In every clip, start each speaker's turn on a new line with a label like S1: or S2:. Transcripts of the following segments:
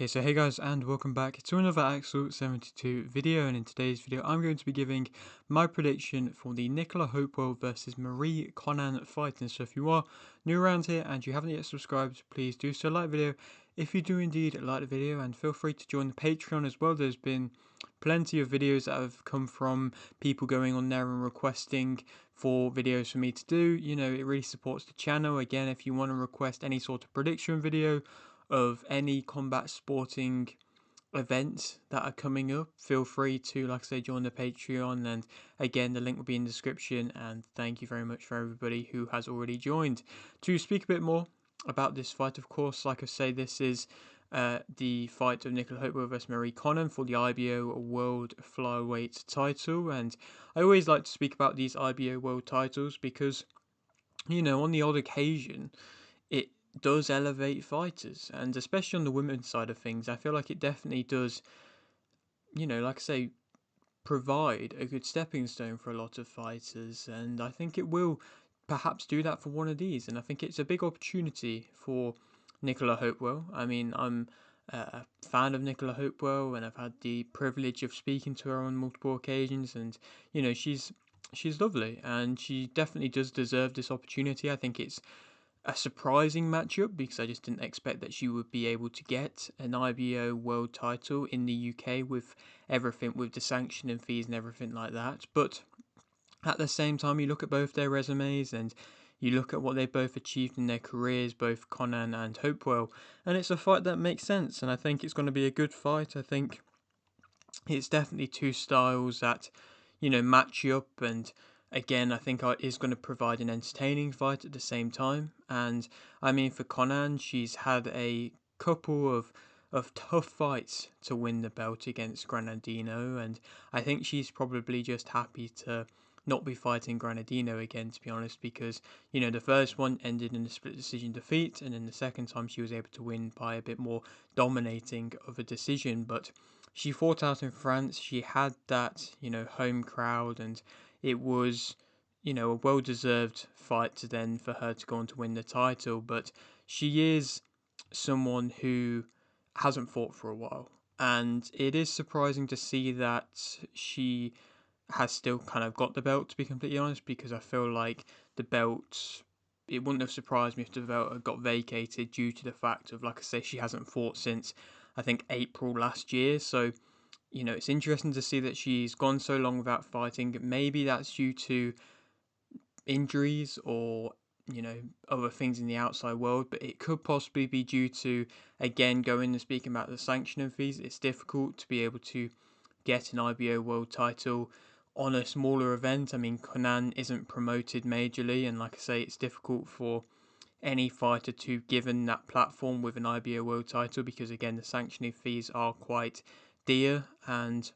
S1: Okay, so hey guys, and welcome back to another Axel 72 video, and in today's video I'm going to be giving my prediction for the Nicola Hopewell versus Marie Connan fight. And so if you are new around here and you haven't yet subscribed, please do so, like the video if you do indeed like the video, and feel free to join the Patreon as well. There's been plenty of videos that have come from people going on there and requesting for videos for me to do. You know, it really supports the channel. Again, if you want to request any sort of prediction video of any combat sporting events that are coming up, feel free to, like I say, join the Patreon, and again the link will be in the description. And thank you very much for everybody who has already joined. To speak a bit more about this fight, of course, like I say, this is the fight of Nicola Hopewell versus Marie Connan for the IBO World Flyweight title. And I always like to speak about these IBO World titles because, you know, on the odd occasion it does elevate fighters, and especially on the women's side of things, I feel like it definitely does, you know, like I say, provide a good stepping stone for a lot of fighters, and I think it will perhaps do that for one of these, and I think it's a big opportunity for Nicola Hopewell. I mean, I'm a fan of Nicola Hopewell, and I've had the privilege of speaking to her on multiple occasions, and you know, she's lovely, and she definitely does deserve this opportunity. I think it's a surprising matchup because I just didn't expect that she would be able to get an IBO world title in the UK with everything, with the sanctioning fees and everything like that. But at the same time, you look at both their resumes and you look at what they both achieved in their careers, both Connan and Hopewell, and it's a fight that makes sense, and I think it's going to be a good fight. I think it's definitely two styles that, you know, match up, and again, I think it is going to provide an entertaining fight at the same time. And I mean, for Connan, she's had a couple of tough fights to win the belt against Granadino, and I think she's probably just happy to not be fighting Granadino again, to be honest, because, you know, the first one ended in a split decision defeat, and then the second time she was able to win by a bit more dominating of a decision. But she fought out in France. She had that, you know, home crowd, and it was, you know, a well-deserved fight to then for her to go on to win the title. But she is someone who hasn't fought for a while, and it is surprising to see that she has still kind of got the belt, to be completely honest, because I feel like the belt, it wouldn't have surprised me if the belt had got vacated due to the fact of, like I say, she hasn't fought since I think April last year. So, you know, it's interesting to see that she's gone so long without fighting. Maybe that's due to injuries or, you know, other things in the outside world, but it could possibly be due to, again, going and speaking about the sanctioning fees. It's difficult to be able to get an IBO world title on a smaller event. I mean, Connan isn't promoted majorly, and like I say, it's difficult for any fighter to given that platform with an IBO world title because, again, the sanctioning fees are quite dear, and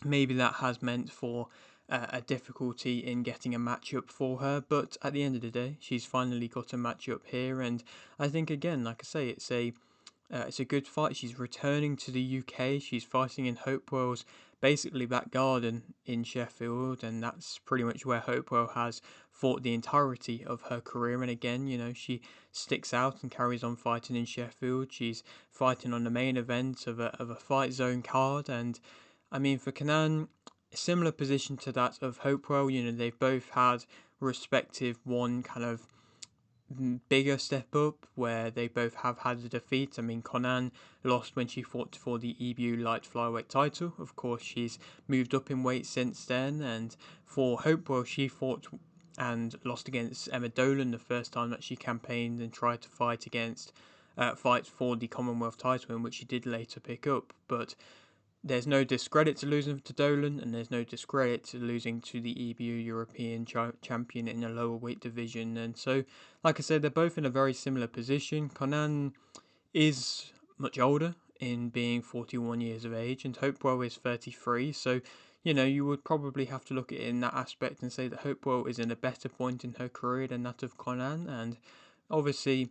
S1: maybe that has meant for a difficulty in getting a matchup for her. But at the end of the day, she's finally got a matchup here, and I think, again, like I say, it's a good fight. She's returning to the UK. She's fighting in Hopewell's basically back garden in Sheffield, and that's pretty much where Hopewell has fought the entirety of her career. And again, you know, she sticks out and carries on fighting in Sheffield. She's fighting on the main event of a fight zone card, and I mean, for Connan, similar position to that of Hopewell. You know, they've both had respective one kind of bigger step up where they both have had a defeat. I mean, Connan lost when she fought for the EBU light flyweight title. Of course, she's moved up in weight since then, and for Hopewell, she fought and lost against Emma Dolan the first time that she campaigned and tried to fight for the Commonwealth title, in which she did later pick up. But there's no discredit to losing to Dolan, and there's no discredit to losing to the EBU European champion in a lower weight division. And so, like I said, they're both in a very similar position. Connan is much older, in being 41 years of age, and Hopewell is 33. So, you know, you would probably have to look at it in that aspect and say that Hopewell is in a better point in her career than that of Connan. And obviously,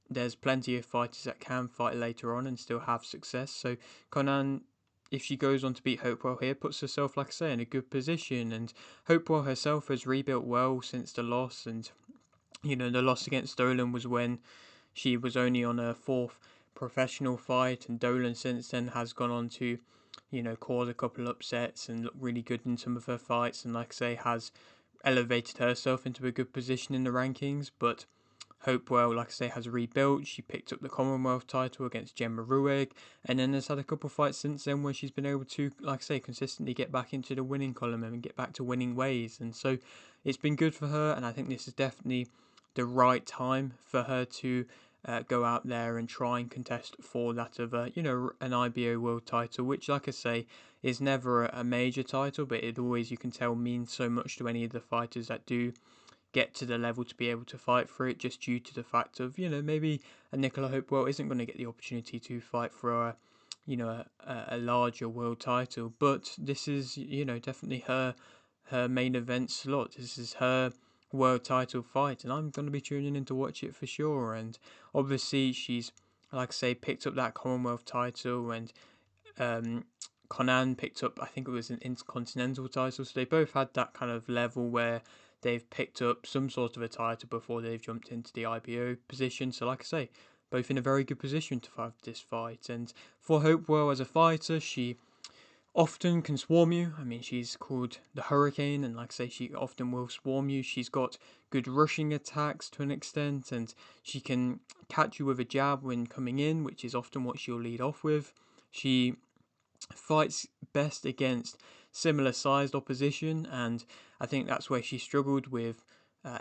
S1: there's plenty of fighters that can fight later on and still have success. So, Connan, if she goes on to beat Hopewell here, puts herself, like I say, in a good position. And Hopewell herself has rebuilt well since the loss. And, you know, the loss against Dolan was when she was only on her fourth professional fight, and Dolan since then has gone on to, cause a couple upsets and look really good in some of her fights, and like I say, has elevated herself into a good position in the rankings. But Hopewell, like I say, has rebuilt. She picked up the Commonwealth title against Gemma Rueg, and then has had a couple of fights since then where she's been able to, like I say, consistently get back into the winning column and get back to winning ways. And so it's been good for her, and I think this is definitely the right time for her to go out there and try and contest for that of an IBO world title, which, like I say, is never a major title, but it always, you can tell, means so much to any of the fighters that do get to the level to be able to fight for it, just due to the fact of, maybe a Nicola Hopewell isn't going to get the opportunity to fight for a larger world title. But this is, definitely her main event slot. This is her world title fight, and I'm going to be tuning in to watch it for sure. And obviously she's, like I say, picked up that Commonwealth title, and um, Connan picked up, I think it was an Intercontinental title. So they both had that kind of level where they've picked up some sort of a title before they've jumped into the IBO position. So like I say, both in a very good position to fight this fight. And for Hopewell as a fighter, she often can swarm you. I mean, she's called the Hurricane, and like I say, she often will swarm you. She's got good rushing attacks to an extent, and she can catch you with a jab when coming in, which is often what she'll lead off with. She fights best against similar sized opposition, and I think that's where she struggled with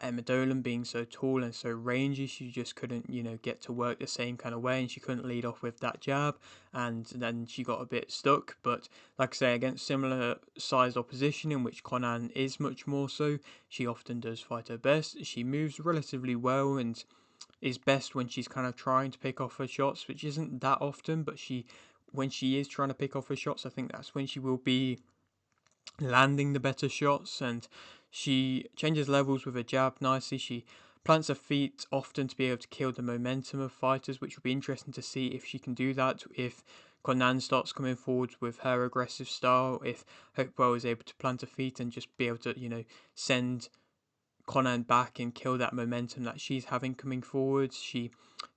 S1: Emma Dolan being so tall and so rangy. She just couldn't, get to work the same kind of way, and she couldn't lead off with that jab, and then she got a bit stuck. But like I say, against similar sized opposition, in which Connan is much more so, she often does fight her best. She moves relatively well and is best when she's kind of trying to pick off her shots, which isn't that often, but when she is trying to pick off her shots, I think that's when she will be landing the better shots. And she changes levels with a jab nicely. She plants her feet often to be able to kill the momentum of fighters, which will be interesting to see if she can do that, if Connan starts coming forward with her aggressive style, if Hopewell is able to plant her feet and just be able to, send Connan back and kill that momentum that she's having coming forwards. She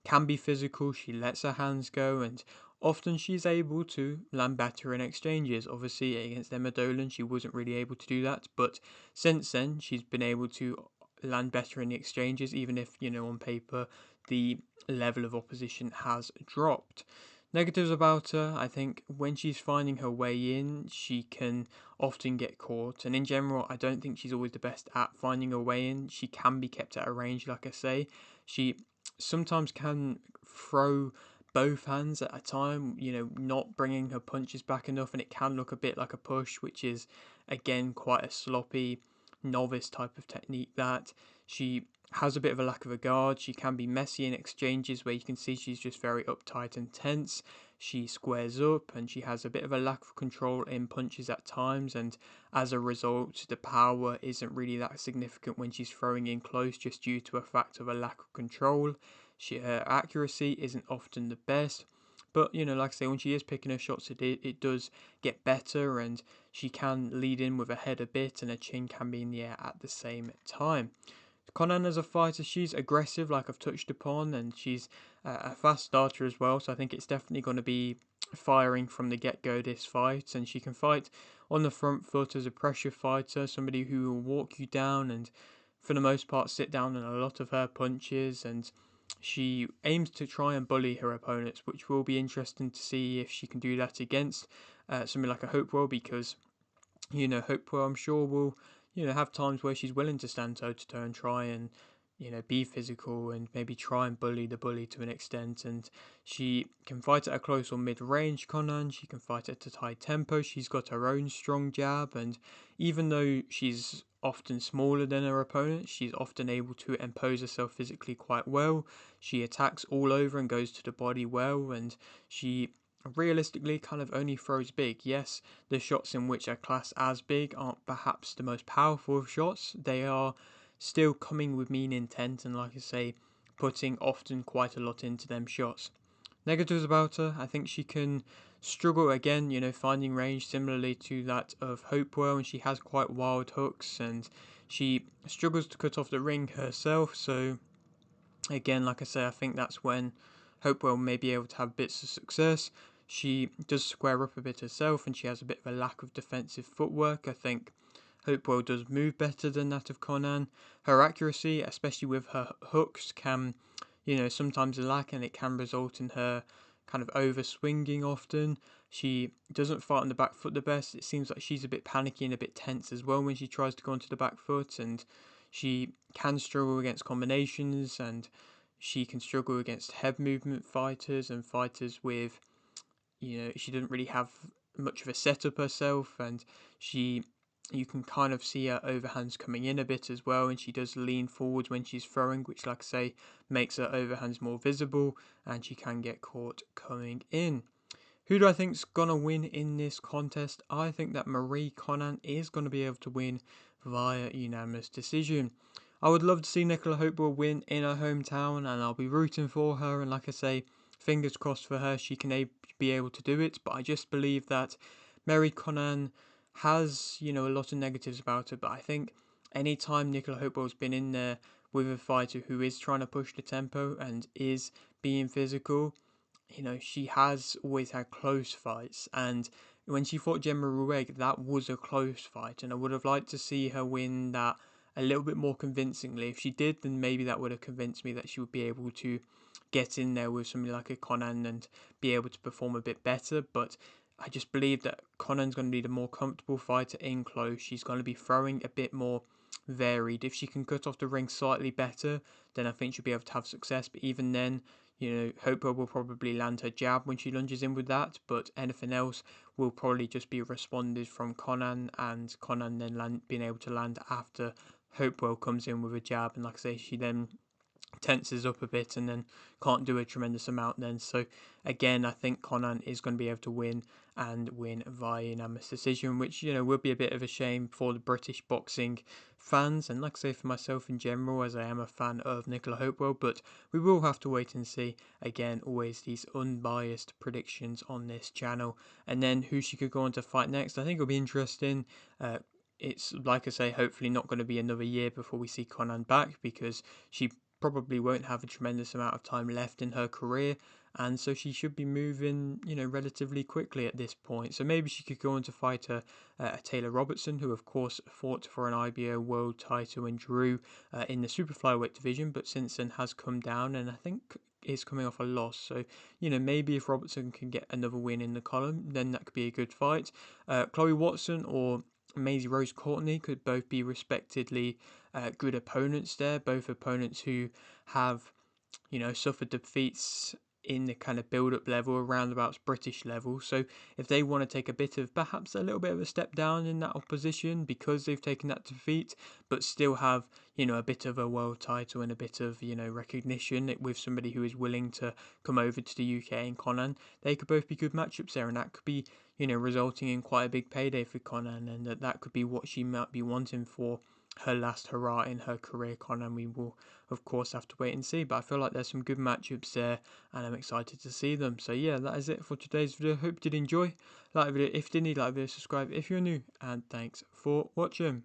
S1: can be physical, she lets her hands go, and often she's able to land better in exchanges. Obviously, against Emma Dolan, she wasn't really able to do that, but since then, she's been able to land better in the exchanges, even if, on paper, the level of opposition has dropped. Negatives about her, I think when she's finding her way in, she can often get caught. And in general, I don't think she's always the best at finding her way in. She can be kept at a range, like I say. She sometimes can throw both hands at a time, not bringing her punches back enough, and it can look a bit like a push, which is, again, quite a sloppy, novice type of technique that she has a bit of a lack of a guard. She can be messy in exchanges where you can see she's just very uptight and tense. She squares up, and she has a bit of a lack of control in punches at times, and as a result, the power isn't really that significant when she's throwing in close, just due to a fact of a lack of control. Her accuracy isn't often the best, but like I say, when she is picking her shots, it does get better, and she can lead in with her head a bit, and her chin can be in the air at the same time. Connan as a fighter, she's aggressive, like I've touched upon, and she's a fast starter as well. So I think it's definitely going to be firing from the get-go this fight, and she can fight on the front foot as a pressure fighter, somebody who will walk you down and, for the most part, sit down on a lot of her punches. And she aims to try and bully her opponents, which will be interesting to see if she can do that against somebody like a Hopewell, because Hopewell, I'm sure, will have times where she's willing to stand toe to toe and try and be physical and maybe try and bully the bully to an extent. And she can fight at a close or mid range, Connan. She can fight at a high tempo. She's got her own strong jab, and even though she's often smaller than her opponent, she's often able to impose herself physically quite well. She attacks all over and goes to the body well, and she realistically kind of only throws big. Yes, the shots in which are classed as big aren't perhaps the most powerful of shots. They are still coming with mean intent, and like I say, putting often quite a lot into them shots. Negatives about her, I think she can struggle again, finding range similarly to that of Hopewell, and she has quite wild hooks, and she struggles to cut off the ring herself. So again, like I say, I think that's when Hopewell may be able to have bits of success. She does square up a bit herself, and she has a bit of a lack of defensive footwork. I think Hopewell does move better than that of Connan. Her accuracy, especially with her hooks, can, sometimes lack, and it can result in her kind of over swinging often. She doesn't fight on the back foot the best. It seems like she's a bit panicky and a bit tense as well when she tries to go onto the back foot, and she can struggle against combinations, and she can struggle against head movement fighters and fighters with, she doesn't really have much of a setup herself, and you can kind of see her overhands coming in a bit as well, and she does lean forward when she's throwing, which, like I say, makes her overhands more visible, and she can get caught coming in. Who do I think's gonna win in this contest? I think that Marie Connan is gonna be able to win via unanimous decision. I would love to see Nicola Hopewell win in her hometown, and I'll be rooting for her. And like I say, fingers crossed for her, she can be able to do it. But I just believe that Marie Connan has, a lot of negatives about her. But I think anytime Nicola Hopewell's been in there with a fighter who is trying to push the tempo and is being physical, she has always had close fights, and when she fought Gemma Rueg, that was a close fight, and I would have liked to see her win that a little bit more convincingly. If she did, then maybe that would have convinced me that she would be able to get in there with somebody like a Connan and be able to perform a bit better, but I just believe that Connan's going to be the more comfortable fighter in close. She's going to be throwing a bit more varied. If she can cut off the ring slightly better, then I think she'll be able to have success, but even then, Hopewell will probably land her jab when she lunges in with that, but anything else will probably just be responded from Connan, and Connan then being able to land after Hopewell comes in with a jab, and like I say, she then tenses up a bit and then can't do a tremendous amount then. So again, I think Connan is going to be able to win and win via unanimous decision, which would be a bit of a shame for the British boxing fans, and like I say, for myself in general, as I am a fan of Nicola Hopewell. But we will have to wait and see. Again, always these unbiased predictions on this channel. And then who she could go on to fight next, I think it'll be interesting. It's like I say, hopefully not going to be another year before we see Connan back, because she probably won't have a tremendous amount of time left in her career, and so she should be moving, relatively quickly at this point. So maybe she could go on to fight a Taylor Robertson, who of course fought for an IBO world title and drew in the super flyweight division, but since then has come down, and I think is coming off a loss. So, maybe if Robertson can get another win in the column, then that could be a good fight. Chloe Watson or Maisie Rose Courtney could both be respectively good opponents there. Both opponents who have, suffered defeats in the kind of build-up level around about British level. So if they want to take a bit of, perhaps a little bit of a step down in that opposition because they've taken that defeat, but still have, a bit of a world title and a bit of, recognition with somebody who is willing to come over to the UK and Connan, they could both be good matchups there, and that could be, resulting in quite a big payday for Connan, and that could be what she might be wanting for her last hurrah in her career. Connan, we will of course have to wait and see, but I feel like there's some good matchups there, and I'm excited to see them. So yeah, that is it for today's video. Hope you did enjoy. Like the video if you did, like the video, subscribe if you're new, and thanks for watching.